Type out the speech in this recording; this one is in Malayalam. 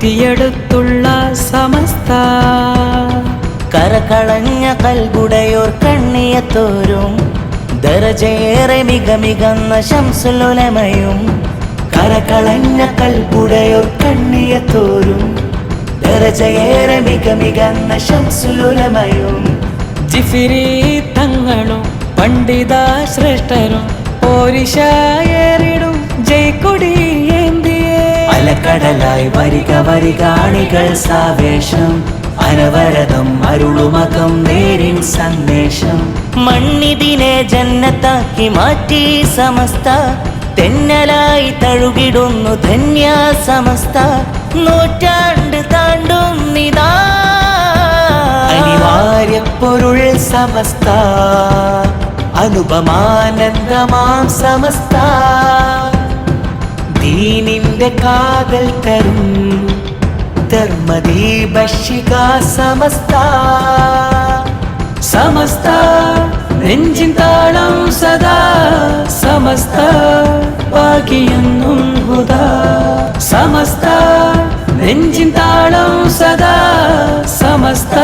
കുത്തിയെടുത്തുള്ള സമസ്ത കരകളഞ്ഞ കൽബുടയോർ കണ്ണിയത്തോരും ദരജയേറെ മികമികന്ന ശംസുലുലമയും കരകളഞ്ഞ കൽബുടയോർ കണ്ണിയത്തോരും ദരജയേറെ മികമികന്ന ശംസുലുലമയും ജിഫിരി തങ്ങളും പണ്ഡിത ശ്രേഷ്ഠരും പോരിശായേറിടും ജയ്ക്കൊടി ഏന്തിയേ അലക്കടലായി വരിക വരിക അണികൾ സാവേശം അനവരതം അരുളുമകം നേരിൻ സന്ദേശം മണ്ണിതിനെ ജന്നത്താക്കി മാറ്റി സമസ്ത തെന്നലായി തഴുകിടുന്നു ധന്യ സമസ്ത നൂറ്റാണ്ട് താണ്ടുന്നിതാ അനിവാര്യ പൊരുൾ സമസ്ത അനുപമാനന്ദമാം സമസ്ത ദീനിന്റെ കാതൽ തരും ധർമ്മദീപശിഖ സമസ്ത സമസ്ത നെഞ്ചിൻ താളം സദാ സമസ്ത ഭാഗ്യമെന്നും ഹുദാ സമസ്ത നെഞ്ചിൻ താളം സദാ സമസ്ത